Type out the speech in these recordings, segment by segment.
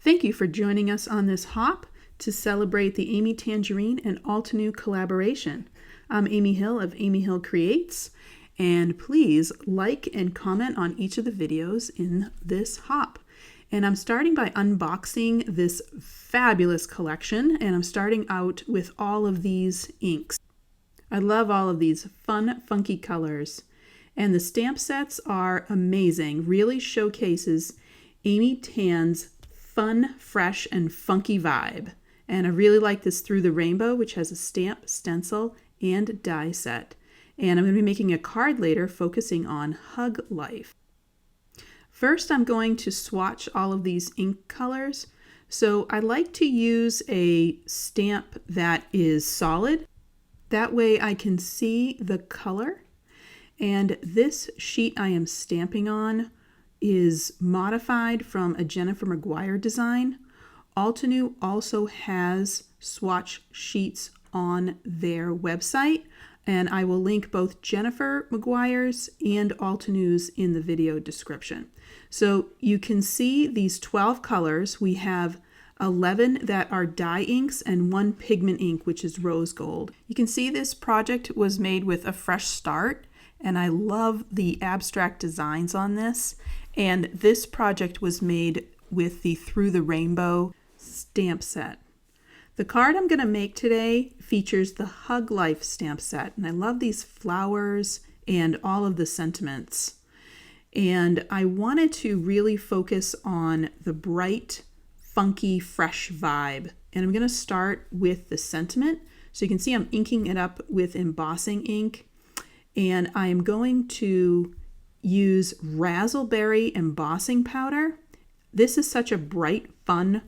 Thank you for joining us on this hop to celebrate the Amy Tangerine and Altenew collaboration. I'm Amy Hill of Amy Hill Creates, and please like and comment on each of the videos in this hop. And I'm starting by unboxing this fabulous collection, and I'm starting out with all of these inks. I love all of these fun, funky colors. And the stamp sets are amazing, really showcases Amy Tan's fun, fresh, and funky vibe. And I really like this Through the Rainbow, which has a stamp, stencil, and die set. And I'm going to be making a card later focusing on Hug Life. First, I'm going to swatch all of these ink colors. So I like to use a stamp that is solid. That way I can see the color. And this sheet I am stamping on is modified from a Jennifer McGuire design. Altenew also has swatch sheets on their website, and I will link both Jennifer McGuire's and Altenew's in the video description. So you can see these 12 colors. We have 11 that are dye inks and 1 pigment ink, which is rose gold. You can see this project was made with a fresh start, and I love the abstract designs on this. And this project was made with the Through the Rainbow stamp set. The card I'm going to make today features the Hug Life stamp set, and I love these flowers and all of the sentiments. And I wanted to really focus on the bright, funky, fresh vibe. And I'm going to start with the sentiment. So you can see I'm inking it up with embossing ink. And I am going to use razzleberry embossing powder. This is such a bright, fun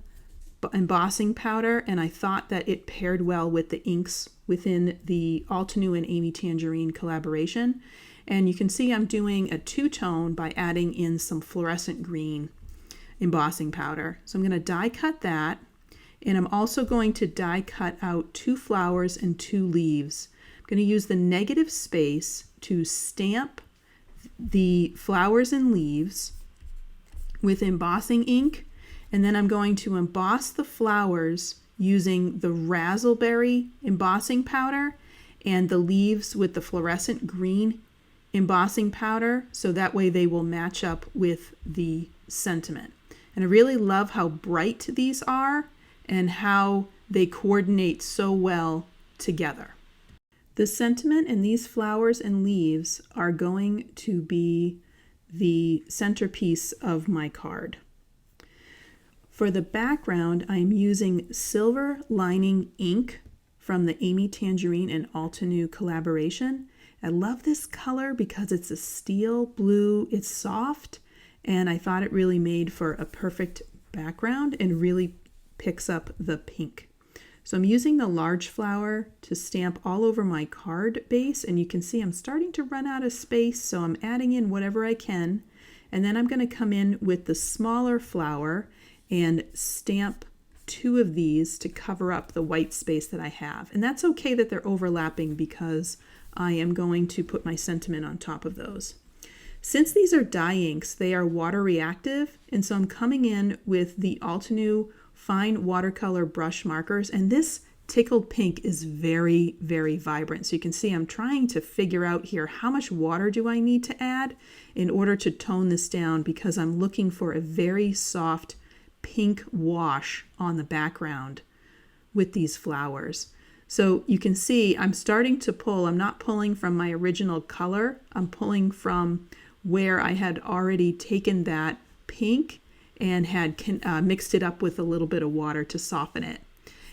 embossing powder, and I thought that it paired well with the inks within the Altenew and Amy Tangerine collaboration. And you can see I'm doing a two-tone by adding in some fluorescent green embossing powder. So I'm going to die cut that, and I'm also going to die cut out 2 flowers and 2 leaves. I'm going to use the negative space to stamp the flowers and leaves with embossing ink, and then I'm going to emboss the flowers using the razzleberry embossing powder and the leaves with the fluorescent green embossing powder, so that way they will match up with the sentiment. And I really love how bright these are and how they coordinate so well together. The sentiment in these flowers and leaves are going to be the centerpiece of my card. For the background, I'm using silver lining ink from the Amy Tangerine and Altenew collaboration. I love this color because it's a steel blue, it's soft, and I thought it really made for a perfect background and really picks up the pink. So I'm using the large flower to stamp all over my card base, and you can see I'm starting to run out of space, so I'm adding in whatever I can. And then I'm going to come in with the smaller flower and stamp 2 of these to cover up the white space that I have. And that's okay that they're overlapping because I am going to put my sentiment on top of those. Since these are dye inks, they are water reactive, and so I'm coming in with the Altenew fine watercolor brush markers, and this tickled pink is very, very vibrant. So you can see I'm trying to figure out here how much water do I need to add in order to tone this down, because I'm looking for a very soft pink wash on the background with these flowers. So you can see I'm starting to pull. I'm not pulling from my original color. I'm pulling from where I had already taken that pink and had mixed it up with a little bit of water to soften it.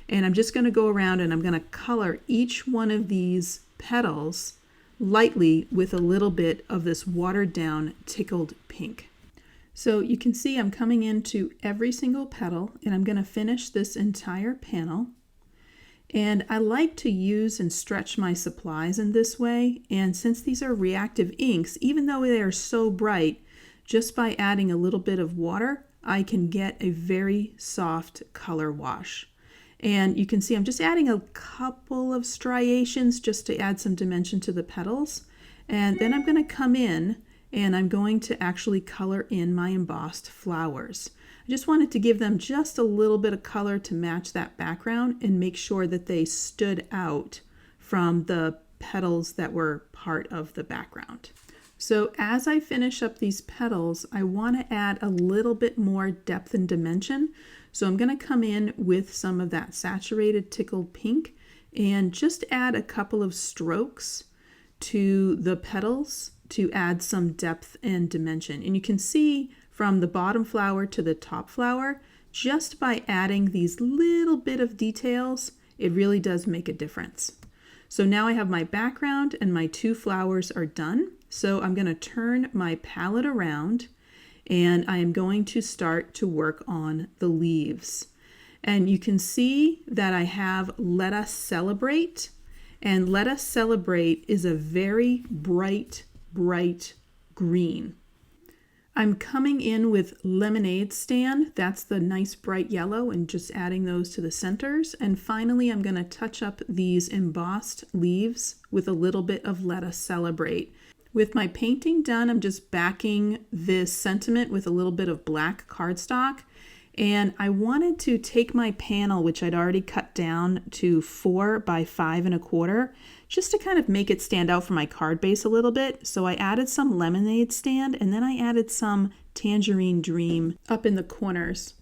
And I'm just going to go around and I'm going to color each one of these petals lightly with a little bit of this watered down tickled pink. So you can see I'm coming into every single petal, and I'm going to finish this entire panel. And I like to use and stretch my supplies in this way. And since these are reactive inks, even though they are so bright, just by adding a little bit of water, I can get a very soft color wash. And you can see I'm just adding a couple of striations just to add some dimension to the petals. And then I'm going to come in and I'm going to actually color in my embossed flowers. I just wanted to give them just a little bit of color to match that background and make sure that they stood out from the petals that were part of the background. So as I finish up these petals, I want to add a little bit more depth and dimension. So I'm going to come in with some of that saturated tickled pink and just add a couple of strokes to the petals to add some depth and dimension. And you can see from the bottom flower to the top flower, just by adding these little bit of details, it really does make a difference. So now I have my background and my 2 flowers are done. So I'm going to turn my palette around and I am going to start to work on the leaves. And you can see that I have Let Us Celebrate, and Let Us Celebrate is a very bright, bright green. I'm coming in with Lemonade Stand, that's the nice bright yellow, and just adding those to the centers. And finally, I'm going to touch up these embossed leaves with a little bit of Let Us Celebrate. With my painting done, I'm just backing this sentiment with a little bit of black cardstock. And I wanted to take my panel, which I'd already cut down to 4 by 5 1/4, just to kind of make it stand out from my card base a little bit. So I added some Lemonade Stand, and then I added some Tangerine Dream up in the corners.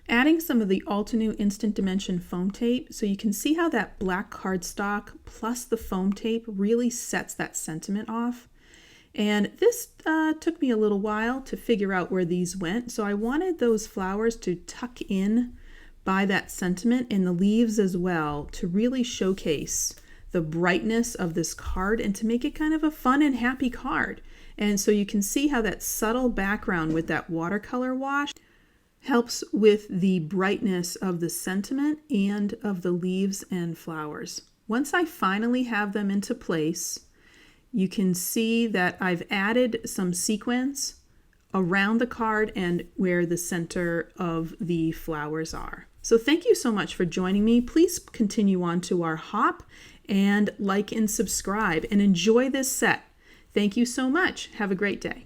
Adding some of the Altenew Instant Dimension foam tape, so you can see how that black cardstock plus the foam tape really sets that sentiment off. And this took me a little while to figure out where these went. So I wanted those flowers to tuck in by that sentiment and the leaves as well to really showcase the brightness of this card and to make it kind of a fun and happy card. And so you can see how that subtle background with that watercolor wash helps with the brightness of the sentiment and of the leaves and flowers. Once I finally have them into place, you can see that I've added some sequins around the card and where the center of the flowers are. So thank you so much for joining me. Please continue on to our hop and like and subscribe and enjoy this set. Thank you so much. Have a great day.